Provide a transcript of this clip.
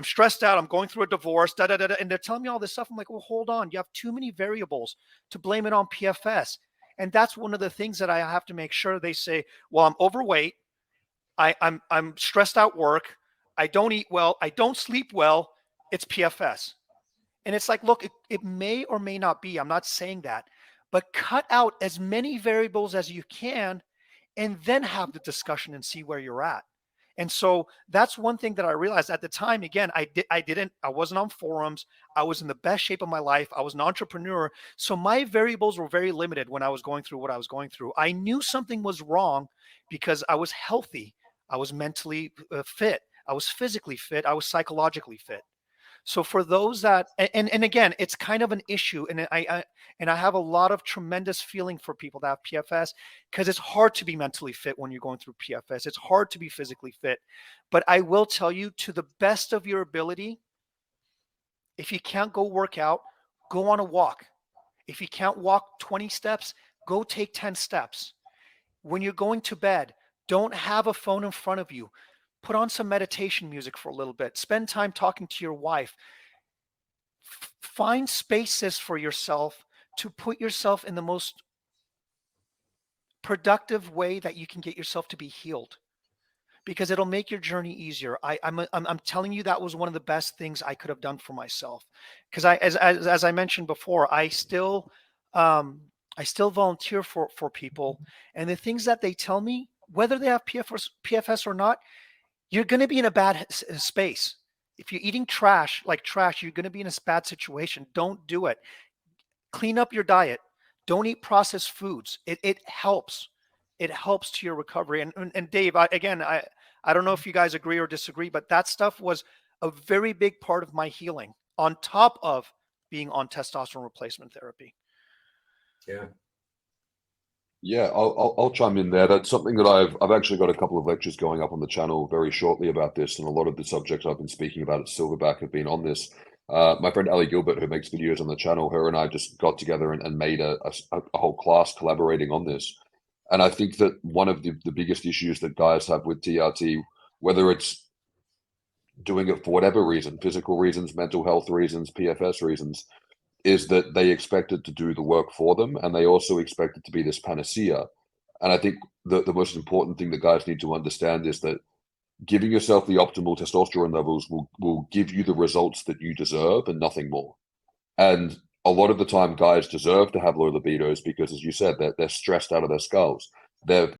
I'm stressed out. I'm going through a divorce, da da da, da, and they're telling me all this stuff. I'm like, well, hold on. You have too many variables to blame it on PFS. And that's one of the things that I have to make sure. They say, well, I'm overweight. I'm stressed out work. I don't eat well. I don't sleep well. It's PFS. And it's like, look, it may or may not be. I'm not saying that, but cut out as many variables as you can and then have the discussion and see where you're at. And so that's one thing that I realized at the time. Again, I wasn't on forums. I was in the best shape of my life. I was an entrepreneur. So my variables were very limited when I was going through what I was going through. I knew something was wrong because I was healthy. I was mentally fit. I was physically fit. I was psychologically fit. So for those that, and again, it's kind of an issue, and I have a lot of tremendous feeling for people that have PFS, because it's hard to be mentally fit when you're going through PFS. It's hard to be physically fit, but I will tell you, to the best of your ability, if you can't go work out, go on a walk. If you can't walk 20 steps, go take 10 steps. When you're going to bed, don't have a phone in front of you. Put on some meditation music for a little bit. Spend time talking to your wife. Find spaces for yourself to put yourself in the most productive way that you can get yourself to be healed, because it'll make your journey easier. I'm telling you, that was one of the best things I could have done for myself, because as I mentioned before, I still volunteer for people, and the things that they tell me, whether they have PFS or not, you're going to be in a bad space. If you're eating trash, you're going to be in a bad situation. Don't do it. Clean up your diet. Don't eat processed foods. It helps. It helps to your recovery. And Dave, I don't know if you guys agree or disagree, but that stuff was a very big part of my healing, on top of being on testosterone replacement therapy. Yeah. Yeah, I'll chime in there. That's something that I've actually got a couple of lectures going up on the channel very shortly about this, and a lot of the subjects I've been speaking about at Silverback have been on this. My friend Ali Gilbert, who makes videos on the channel, her and I just got together and made a whole class collaborating on this. And I think that one of the biggest issues that guys have with TRT, whether it's doing it for whatever reason, physical reasons, mental health reasons, PFS reasons, is that they expect it to do the work for them, and they also expect it to be this panacea. And I think the most important thing that guys need to understand is that giving yourself the optimal testosterone levels will give you the results that you deserve and nothing more. And a lot of the time, guys deserve to have low libidos because, as you said, they're stressed out of their skulls. They've